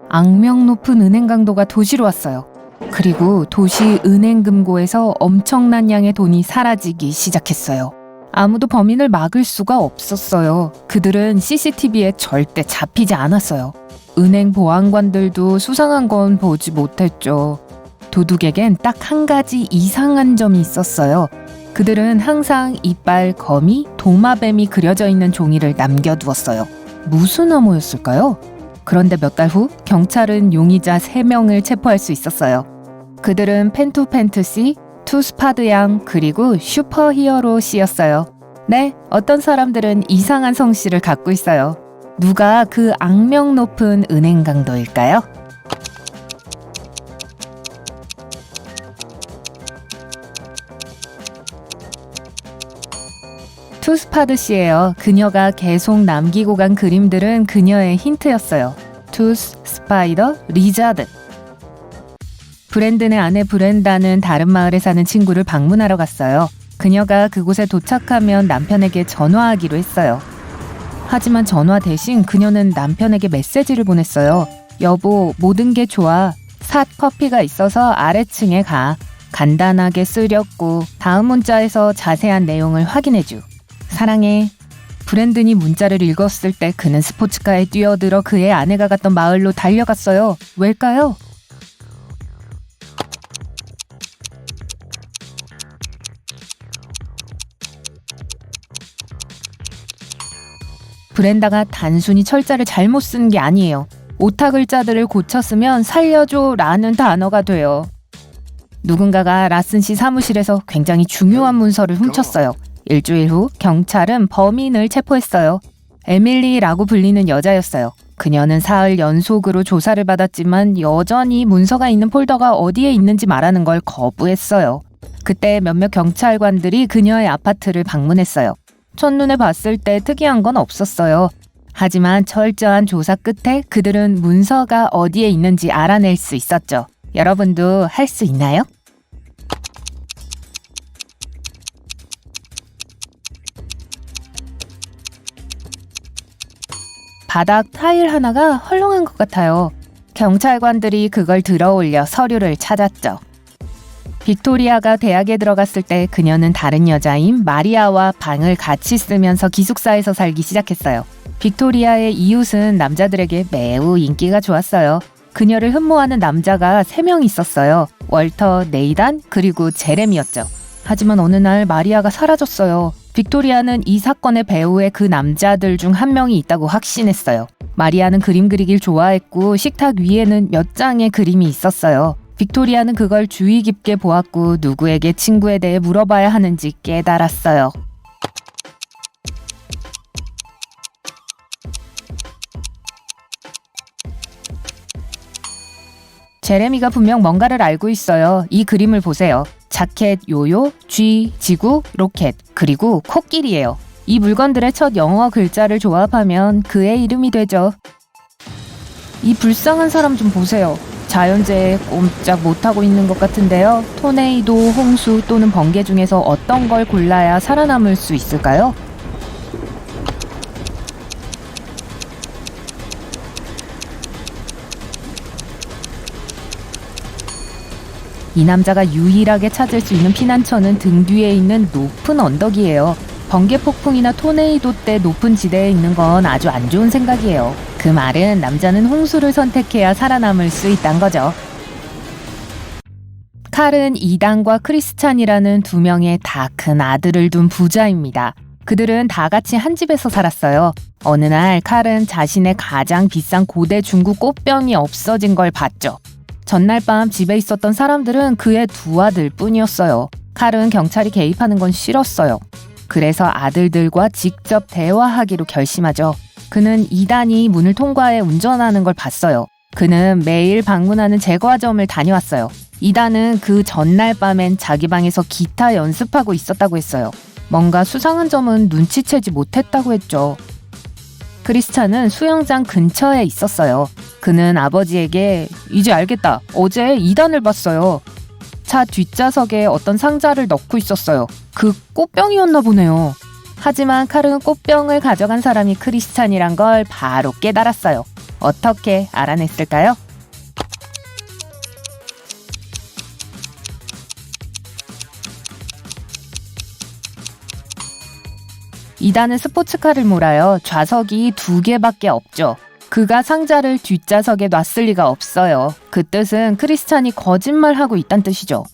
악명 높은 은행 강도가 도시로 왔어요. 그리고 도시 은행금고에서 엄청난 양의 돈이 사라지기 시작했어요. 아무도 범인을 막을 수가 없었어요. 그들은 CCTV에 절대 잡히지 않았어요. 은행 보안관들도 수상한 건 보지 못했죠. 도둑에겐 딱 한 가지 이상한 점이 있었어요. 그들은 항상 이빨, 거미, 도마뱀이 그려져 있는 종이를 남겨두었어요. 무슨 암호였을까요? 그런데 몇 달 후 경찰은 용의자 3명을 체포할 수 있었어요. 그들은 펜투펜투씨, 투스파드양, 그리고 슈퍼히어로 씨였어요. 네, 어떤 사람들은 이상한 성씨를 갖고 있어요. 누가 그 악명 높은 은행 강도일까요? 투스파드 씨예요. 그녀가 계속 남기고 간 그림들은 그녀의 힌트였어요. 투스, 스파이더, 리자드. 브랜든의 아내 브렌다는 다른 마을에 사는 친구를 방문하러 갔어요. 그녀가 그곳에 도착하면 남편에게 전화하기로 했어요. 하지만 전화 대신 그녀는 남편에게 메시지를 보냈어요. 여보, 모든 게 좋아. 삿 커피가 있어서 아래층에 가. 간단하게 쓰렸고 다음 문자에서 자세한 내용을 확인해줘. 사랑해. 브랜든이 문자를 읽었을 때 그는 스포츠카에 뛰어들어 그의 아내가 갔던 마을로 달려갔어요. 왜일까요? 브렌다가 단순히 철자를 잘못 쓴 게 아니에요. 오타 글자들을 고쳐 쓰면 살려줘 라는 단어가 돼요. 누군가가 라슨 씨 사무실에서 굉장히 중요한 문서를 훔쳤어요. 일주일 후 경찰은 범인을 체포했어요. 에밀리라고 불리는 여자였어요. 그녀는 사흘 연속으로 조사를 받았지만 여전히 문서가 있는 폴더가 어디에 있는지 말하는 걸 거부했어요. 그때 몇몇 경찰관들이 그녀의 아파트를 방문했어요. 첫눈에 봤을 때 특이한 건 없었어요. 하지만 철저한 조사 끝에 그들은 문서가 어디에 있는지 알아낼 수 있었죠. 여러분도 할 수 있나요? 바닥 타일 하나가 헐렁한 것 같아요. 경찰관들이 그걸 들어올려 서류를 찾았죠. 빅토리아가 대학에 들어갔을 때 그녀는 다른 여자인 마리아와 방을 같이 쓰면서 기숙사에서 살기 시작했어요. 빅토리아의 이웃은 남자들에게 매우 인기가 좋았어요. 그녀를 흠모하는 남자가 3명 있었어요. 월터, 네이단, 그리고 제레미였죠. 하지만 어느 날 마리아가 사라졌어요. 빅토리아는 이 사건의 배후에 그 남자들 중 한 명이 있다고 확신했어요. 마리아는 그림 그리길 좋아했고 식탁 위에는 몇 장의 그림이 있었어요. 빅토리아는 그걸 주의 깊게 보았고 누구에게 친구에 대해 물어봐야 하는지 깨달았어요. 제레미가 분명 뭔가를 알고 있어요. 이 그림을 보세요. 자켓, 요요, 쥐, 지구, 로켓, 그리고 코끼리예요. 이 물건들의 첫 영어 글자를 조합하면 그의 이름이 되죠. 이 불쌍한 사람 좀 보세요. 자연재해에 꼼짝 못하고 있는 것 같은데요. 토네이도, 홍수 또는 번개 중에서 어떤 걸 골라야 살아남을 수 있을까요? 이 남자가 유일하게 찾을 수 있는 피난처는 등 뒤에 있는 높은 언덕이에요. 번개 폭풍이나 토네이도 때 높은 지대에 있는 건 아주 안 좋은 생각이에요. 그 말은 남자는 홍수를 선택해야 살아남을 수 있다는 거죠. 칼은 이단과 크리스찬이라는 2명의 다 큰 아들을 둔 부자입니다. 그들은 다 같이 한 집에서 살았어요. 어느 날 칼은 자신의 가장 비싼 고대 중국 꽃병이 없어진 걸 봤죠. 전날 밤 집에 있었던 사람들은 그의 2 아들 뿐이었어요. 칼은 경찰이 개입하는 건 싫었어요. 그래서 아들들과 직접 대화하기로 결심하죠. 그는 이단이 문을 통과해 운전하는 걸 봤어요. 그는 매일 방문하는 제과점을 다녀왔어요. 이단은 그 전날 밤엔 자기 방에서 기타 연습하고 있었다고 했어요. 뭔가 수상한 점은 눈치채지 못했다고 했죠. 크리스찬은 수영장 근처에 있었어요. 그는 아버지에게 이제 알겠다. 어제 이단을 봤어요. 차 뒷좌석에 어떤 상자를 넣고 있었어요. 그 꽃병이었나 보네요. 하지만 칼은 꽃병을 가져간 사람이 크리스찬이란 걸 바로 깨달았어요. 어떻게 알아냈을까요? 이단은 스포츠카를 몰아요. 좌석이 2개밖에 없죠. 그가 상자를 뒷좌석에 놨을 리가 없어요. 그 뜻은 크리스찬이 거짓말하고 있다는 뜻이죠.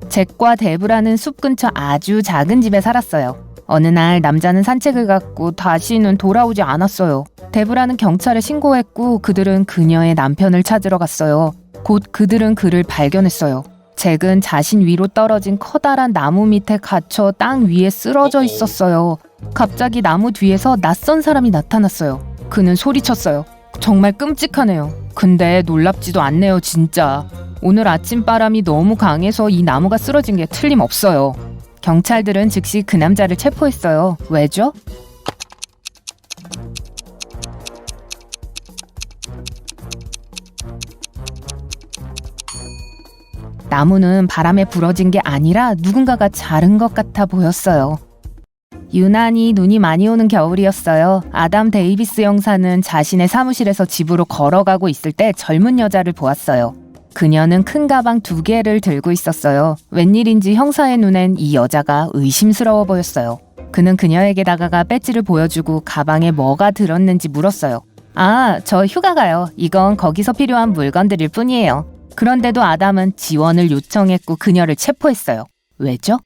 잭과 데브라는 숲 근처 아주 작은 집에 살았어요. 어느 날 남자는 산책을 갔고 다시는 돌아오지 않았어요. 데브라는 경찰에 신고했고 그들은 그녀의 남편을 찾으러 갔어요. 곧 그들은 그를 발견했어요. 잭은 자신 위로 떨어진 커다란 나무 밑에 갇혀 땅 위에 쓰러져 있었어요. 갑자기 나무 뒤에서 낯선 사람이 나타났어요. 그는 소리쳤어요. 정말 끔찍하네요. 근데 놀랍지도 않네요, 진짜. 오늘 아침바람이 너무 강해서 이 나무가 쓰러진 게 틀림없어요. 경찰들은 즉시 그 남자를 체포했어요. 왜죠? 나무는 바람에 부러진 게 아니라 누군가가 자른 것 같아 보였어요. 유난히 눈이 많이 오는 겨울이었어요. 아담 데이비스 형사는 자신의 사무실에서 집으로 걸어가고 있을 때 젊은 여자를 보았어요. 그녀는 큰 가방 2개를 들고 있었어요. 웬일인지 형사의 눈엔 이 여자가 의심스러워 보였어요. 그는 그녀에게 다가가 배지를 보여주고 가방에 뭐가 들었는지 물었어요. 아, 저 휴가 가요. 이건 거기서 필요한 물건들일 뿐이에요. 그런데도 아담은 지원을 요청했고 그녀를 체포했어요. 왜죠?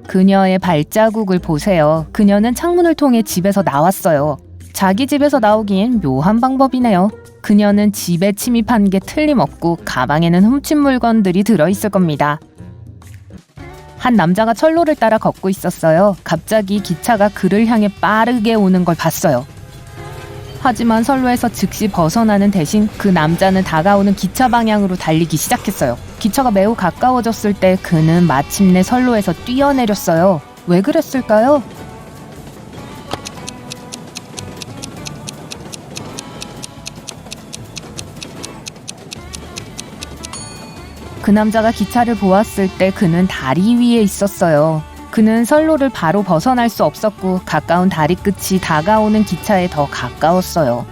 그녀의 발자국을 보세요. 그녀는 창문을 통해 집에서 나왔어요. 자기 집에서 나오긴 묘한 방법이네요. 그녀는 집에 침입한 게 틀림없고 가방에는 훔친 물건들이 들어있을 겁니다. 한 남자가 철로를 따라 걷고 있었어요. 갑자기 기차가 그를 향해 빠르게 오는 걸 봤어요. 하지만 선로에서 즉시 벗어나는 대신 그 남자는 다가오는 기차 방향으로 달리기 시작했어요. 기차가 매우 가까워졌을 때 그는 마침내 선로에서 뛰어내렸어요. 왜 그랬을까요? 그 남자가 기차를 보았을 때 그는 다리 위에 있었어요. 그는 선로를 바로 벗어날 수 없었고 가까운 다리 끝이 다가오는 기차에 더 가까웠어요.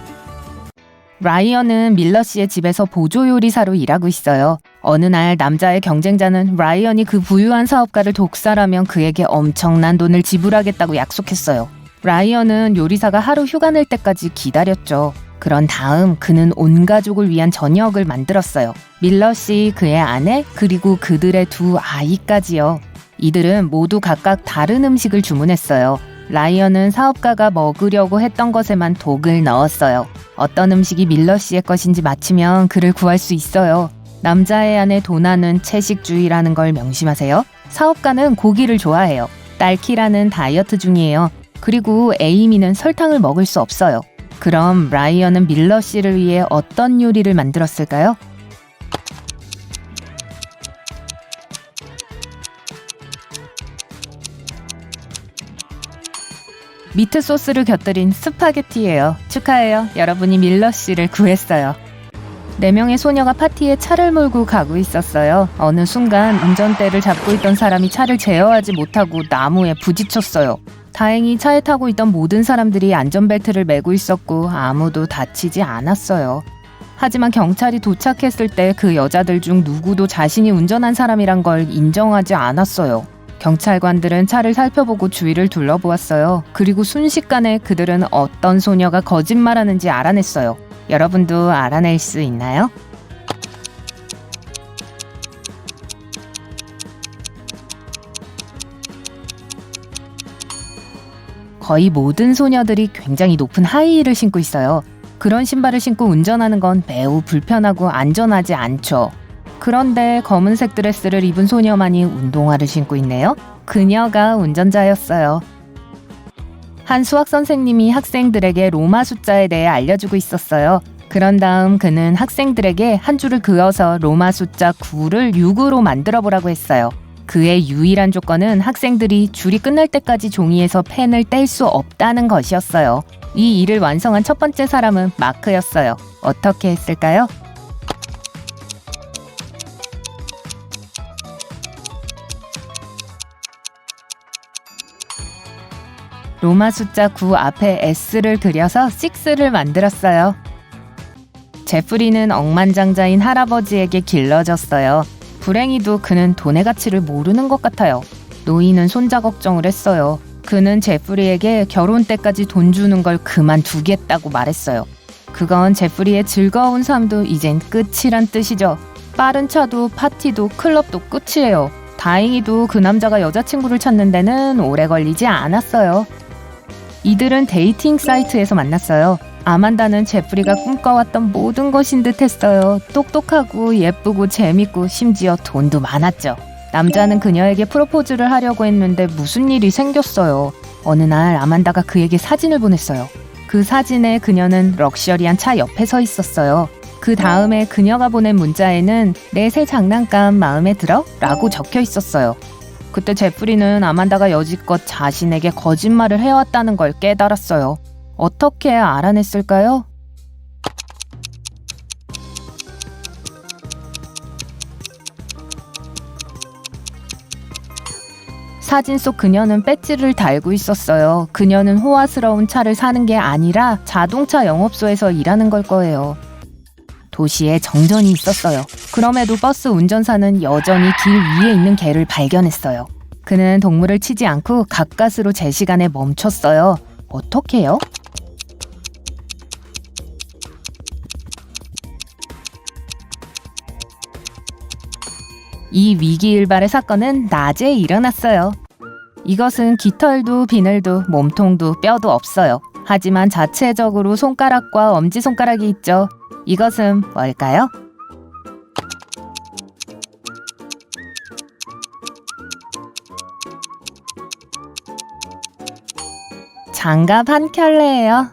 라이언은 밀러 씨의 집에서 보조요리사로 일하고 있어요. 어느 날 남자의 경쟁자는 라이언이 그 부유한 사업가를 독살하면 그에게 엄청난 돈을 지불하겠다고 약속했어요. 라이언은 요리사가 하루 휴가 낼 때까지 기다렸죠. 그런 다음 그는 온 가족을 위한 저녁을 만들었어요. 밀러 씨, 그의 아내, 그리고 그들의 2 아이까지요. 이들은 모두 각각 다른 음식을 주문했어요. 라이언은 사업가가 먹으려고 했던 것에만 독을 넣었어요. 어떤 음식이 밀러 씨의 것인지 맞히면 그를 구할 수 있어요. 남자의 아내 도나는 채식주의라는 걸 명심하세요. 사업가는 고기를 좋아해요. 딸키라는 다이어트 중이에요. 그리고 에이미는 설탕을 먹을 수 없어요. 그럼 라이언은 밀러 씨를 위해 어떤 요리를 만들었을까요? 미트 소스를 곁들인 스파게티예요. 축하해요. 여러분이 밀러 씨를 구했어요. 4명의 소녀가 파티에 차를 몰고 가고 있었어요. 어느 순간 운전대를 잡고 있던 사람이 차를 제어하지 못하고 나무에 부딪혔어요. 다행히 차에 타고 있던 모든 사람들이 안전벨트를 매고 있었고 아무도 다치지 않았어요. 하지만 경찰이 도착했을 때 그 여자들 중 누구도 자신이 운전한 사람이란 걸 인정하지 않았어요. 경찰관들은 차를 살펴보고 주위를 둘러보았어요. 그리고 순식간에 그들은 어떤 소녀가 거짓말하는지 알아냈어요. 여러분도 알아낼 수 있나요? 거의 모든 소녀들이 굉장히 높은 하이힐을 신고 있어요. 그런 신발을 신고 운전하는 건 매우 불편하고 안전하지 않죠. 그런데 검은색 드레스를 입은 소녀만이 운동화를 신고 있네요. 그녀가 운전자였어요. 한 수학 선생님이 학생들에게 로마 숫자에 대해 알려주고 있었어요. 그런 다음 그는 학생들에게 한 줄을 그어서 로마 숫자 9를 6으로 만들어 보라고 했어요. 그의 유일한 조건은 학생들이 줄이 끝날 때까지 종이에서 펜을 뗄 수 없다는 것이었어요. 이 일을 완성한 첫 번째 사람은 마크였어요. 어떻게 했을까요? 로마 숫자 9 앞에 S를 그려서 6를 만들었어요. 제프리는 억만장자인 할아버지에게 길러졌어요. 불행히도 그는 돈의 가치를 모르는 것 같아요. 노인은 손자 걱정을 했어요. 그는 제프리에게 결혼 때까지 돈 주는 걸 그만두겠다고 말했어요. 그건 제프리의 즐거운 삶도 이젠 끝이란 뜻이죠. 빠른 차도 파티도 클럽도 끝이에요. 다행히도 그 남자가 여자친구를 찾는 데는 오래 걸리지 않았어요. 이들은 데이팅 사이트에서 만났어요. 아만다는 제프리가 꿈꿔왔던 모든 것인 듯 했어요. 똑똑하고 예쁘고 재밌고 심지어 돈도 많았죠. 남자는 그녀에게 프로포즈를 하려고 했는데 무슨 일이 생겼어요. 어느 날 아만다가 그에게 사진을 보냈어요. 그 사진에 그녀는 럭셔리한 차 옆에 서 있었어요. 그 다음에 그녀가 보낸 문자에는 내 새 장난감 마음에 들어? 라고 적혀 있었어요. 그때 제프리는 아만다가 여지껏 자신에게 거짓말을 해왔다는 걸 깨달았어요. 어떻게 알아냈을까요? 사진 속 그녀는 배지를 달고 있었어요. 그녀는 호화스러운 차를 사는 게 아니라 자동차 영업소에서 일하는 걸 거예요. 도시에 정전이 있었어요. 그럼에도 버스 운전사는 여전히 길 위에 있는 개를 발견했어요. 그는 동물을 치지 않고 가까스로 제 시간에 멈췄어요. 어떻게요? 이 위기일발의 사건은 낮에 일어났어요. 이것은 깃털도 비늘도 몸통도 뼈도 없어요. 하지만 자체적으로 손가락과 엄지손가락이 있죠. 이것은 뭘까요? 장갑 한 켤레예요.